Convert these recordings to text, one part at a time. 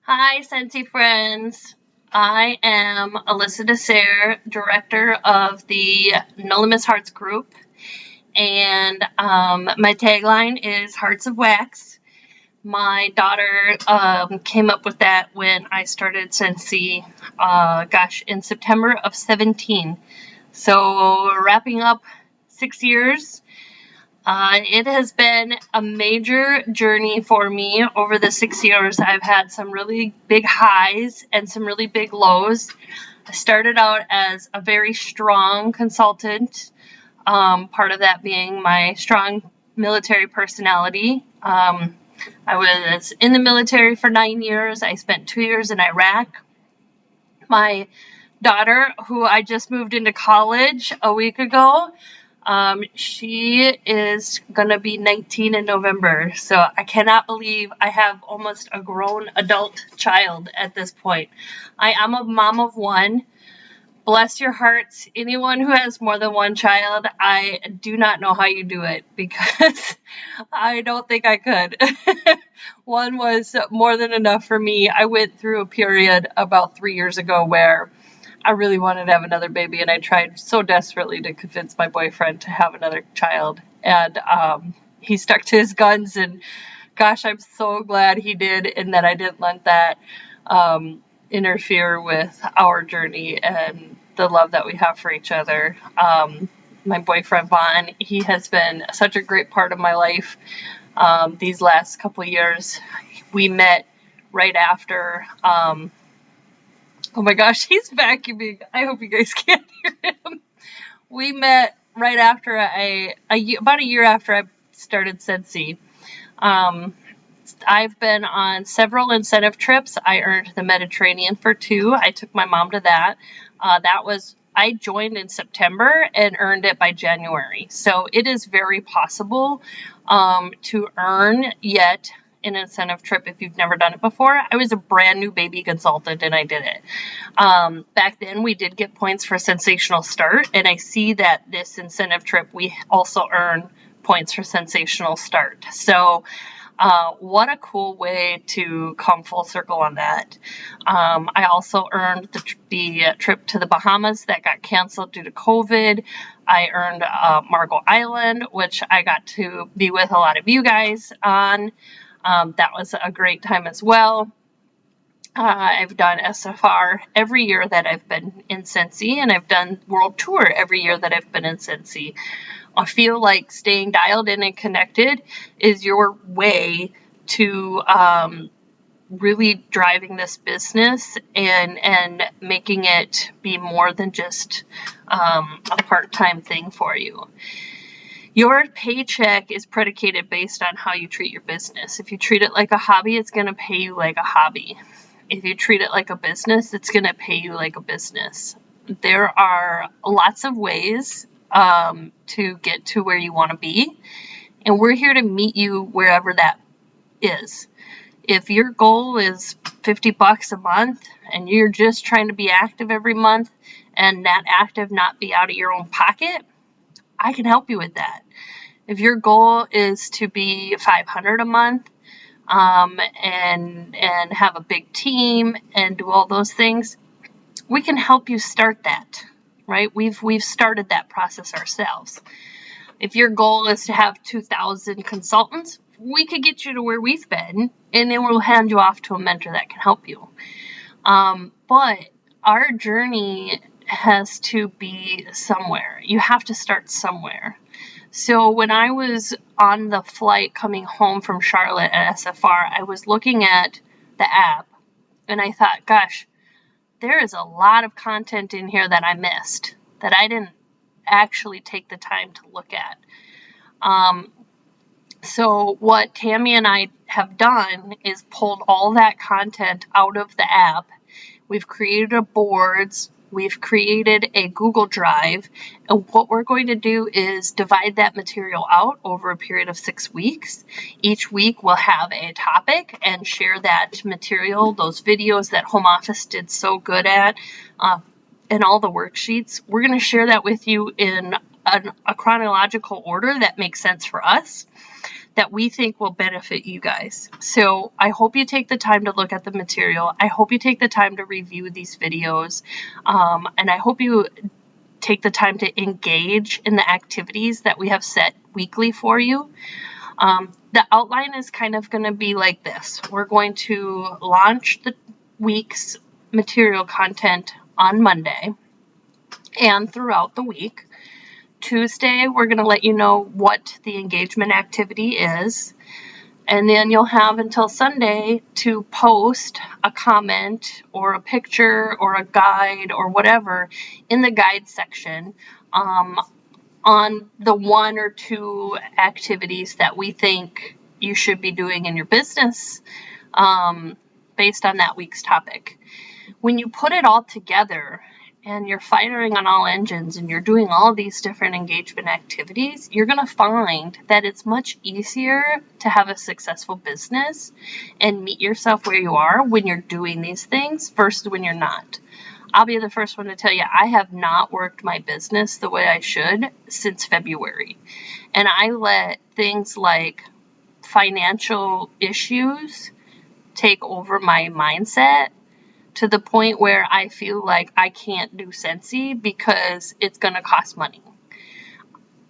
Hi, Scentsy friends. I am Alyssa Desser, director of the Nolimus Hearts group, and my tagline is Hearts of Wax. My daughter came up with that when I started Scentsy, in September of 17. So wrapping up 6 years. It has been a major journey for me over the 6 years. I've had some really big highs and some really big lows. I started out as a very strong consultant, part of that being my strong military personality. I was in the military for 9 years. I spent 2 years in Iraq. My daughter, who I just moved into college a week ago, she is gonna be 19 in November, so I cannot believe I have almost a grown adult child at this point. I am a mom of one. Bless your hearts, anyone who has more than one child. I do not know how you do it because I don't think I could. One was more than enough for me. I went through a period about 3 years ago where I really wanted to have another baby, and I tried so desperately to convince my boyfriend to have another child, and he stuck to his guns, and gosh, I'm so glad he did, and that I didn't let that interfere with our journey and the love that we have for each other. My boyfriend Vaughn, he has been such a great part of my life these last couple of years. We met right after oh my gosh, he's vacuuming. I hope you guys can't hear him. We met right after about a year after I started Scentsy. Um, I've been on several incentive trips. I earned the Mediterranean for 2. I took my mom to that. I joined in September and earned it by January. So it is very possible to earn yet an incentive trip if you've never done it before. I was a brand new baby consultant and I did it. Back then we did get points for Sensational Start, and I see that this incentive trip we also earn points for Sensational Start. So what a cool way to come full circle on that. I also earned the trip to the Bahamas that got canceled due to COVID. I earned Margot Island, which I got to be with a lot of you guys on. That was a great time as well. I've done SFR every year that I've been in Scentsy, and I've done World Tour every year that I've been in Scentsy. I feel like staying dialed in and connected is your way to really driving this business and making it be more than just a part-time thing for you. Your paycheck is predicated based on how you treat your business. If you treat it like a hobby, it's going to pay you like a hobby. If you treat it like a business, it's going to pay you like a business. There are lots of ways to get to where you want to be, and we're here to meet you wherever that is. If your goal is $50 a month and you're just trying to be active every month and that active not be out of your own pocket, I can help you with that. If your goal is to be $500 a month and have a big team and do all those things, we can help you start that. Right? We've started that process ourselves. If your goal is to have 2,000 consultants, we could get you to where we've been, and then we'll hand you off to a mentor that can help you. But our journey has to be somewhere. You have to start somewhere. So when I was on the flight coming home from Charlotte at SFR, I was looking at the app, and I thought, gosh, there is a lot of content in here that I missed, that I didn't actually take the time to look at. So what Tammy and I have done is pulled all that content out of the app. We've created a boards, we've created a Google Drive, and what we're going to do is divide that material out over a period of 6 weeks. Each week we'll have a topic and share that material, those videos that home office did so good at, and all the worksheets. We're going to share that with you in a chronological order that makes sense for us. that we think will benefit you guys. So I hope you take the time to look at the material. I hope you take the time to review these videos. And I hope you take the time to engage in the activities that we have set weekly for you. The outline is kind of going to be like this. We're going to launch the week's material content on Monday and throughout the week. Tuesday, we're going to let you know what the engagement activity is. And then you'll have until Sunday to post a comment or a picture or a guide or whatever in the guide section on the 1 or 2 activities that we think you should be doing in your business based on that week's topic. When you put it all together and you're firing on all engines and you're doing all these different engagement activities, you're going to find that it's much easier to have a successful business and meet yourself where you are when you're doing these things versus when you're not. I'll be the first one to tell you, I have not worked my business the way I should since February. And I let things like financial issues take over my mindset to the point where I feel like I can't do Scentsy because it's going to cost money.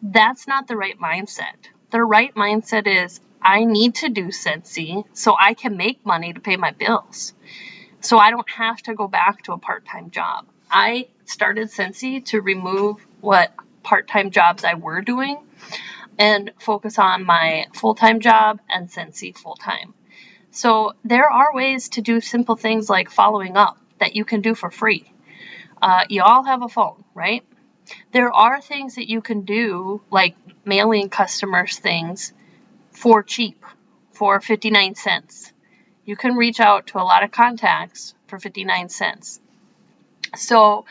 That's not the right mindset. The right mindset is I need to do Scentsy so I can make money to pay my bills. So I don't have to go back to a part-time job. I started Scentsy to remove what part-time jobs I were doing and focus on my full-time job and Scentsy full-time. So there are ways to do simple things like following up that you can do for free. You all have a phone, right? There are things that you can do like mailing customers things for cheap, for 59 cents. You can reach out to a lot of contacts for 59 cents. So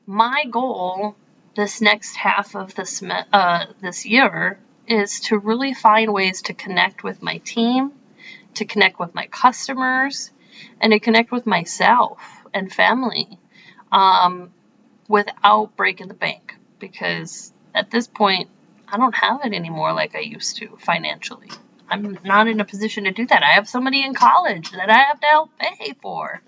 my goal this next half of this year is to really find ways to connect with my team, to connect with my customers, and to connect with myself and family without breaking the bank. Because at this point, I don't have it anymore like I used to financially. I'm not in a position to do that. I have somebody in college that I have to help pay for.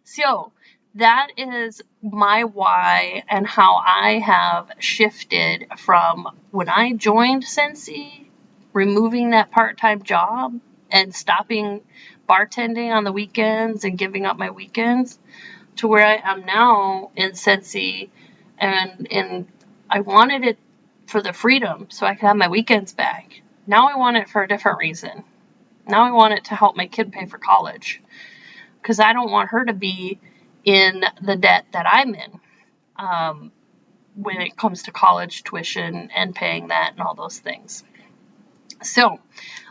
So that is my why and how I have shifted from when I joined Scentsy, removing that part-time job and stopping bartending on the weekends and giving up my weekends, to where I am now in Scentsy, and I wanted it for the freedom so I could have my weekends back. Now I want it for a different reason. Now I want it to help my kid pay for college, because I don't want her to be in the debt that I'm in when it comes to college tuition and paying that and all those things. So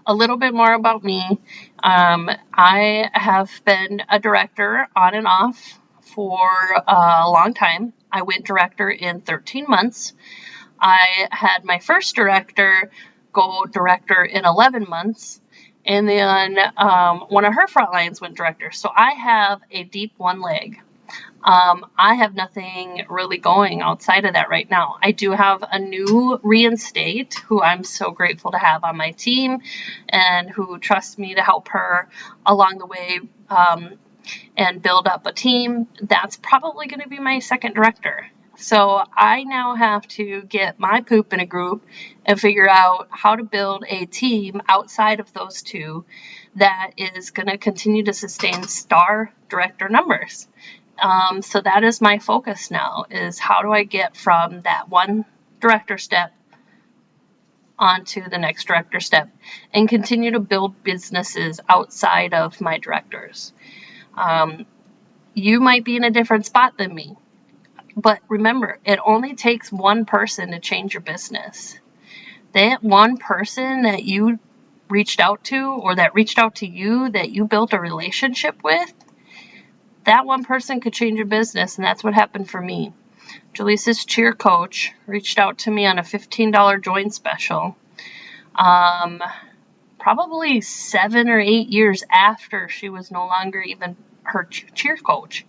a little bit more about me. I have been a director on and off for a long time. I went director in 13 months. I had my first director go director in 11 months. And then one of her front lines went director. So I have a deep one leg. I have nothing really going outside of that right now. I do have a new reinstate who I'm so grateful to have on my team and who trusts me to help her along the way and build up a team. That's probably going to be my second director. So I now have to get my poop in a group and figure out how to build a team outside of those two that is going to continue to sustain star director numbers. So that is my focus now, is how do I get from that one director step onto the next director step and continue to build businesses outside of my directors. You might be in a different spot than me, but remember, it only takes one person to change your business. That one person that you reached out to, or that reached out to you, that you built a relationship with, that one person could change your business, and that's what happened for me. Jaleesa's cheer coach reached out to me on a $15 join special, probably 7 or 8 years after she was no longer even her cheer coach.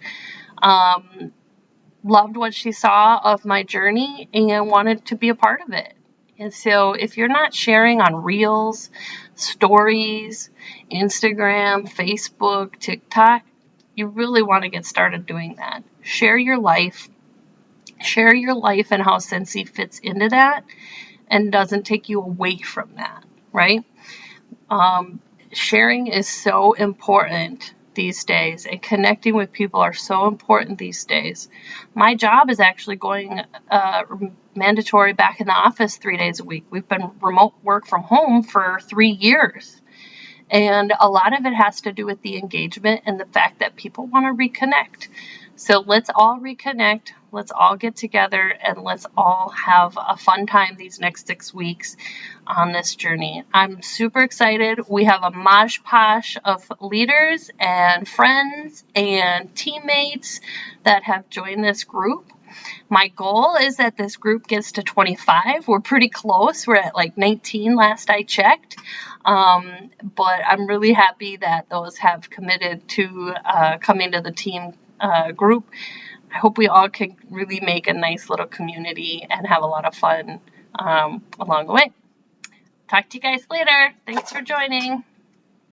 Loved what she saw of my journey and wanted to be a part of it. And so if you're not sharing on Reels, Stories, Instagram, Facebook, TikTok, you really want to get started doing that. Share your life. Share your life and how Scentsy fits into that and doesn't take you away from that, right? Sharing is so important these days, and connecting with people are so important these days. My job is actually going mandatory back in the office 3 days a week. We've been remote work from home for 3 years. And a lot of it has to do with the engagement and the fact that people want to reconnect. So let's all reconnect. Let's all get together and let's all have a fun time these next 6 weeks on this journey. I'm super excited. We have a mosh posh of leaders and friends and teammates that have joined this group. My goal is that this group gets to 25. We're pretty close. We're at like 19 last I checked. But I'm really happy that those have committed to coming to the team group. I hope we all can really make a nice little community and have a lot of fun along the way. Talk to you guys later. Thanks for joining.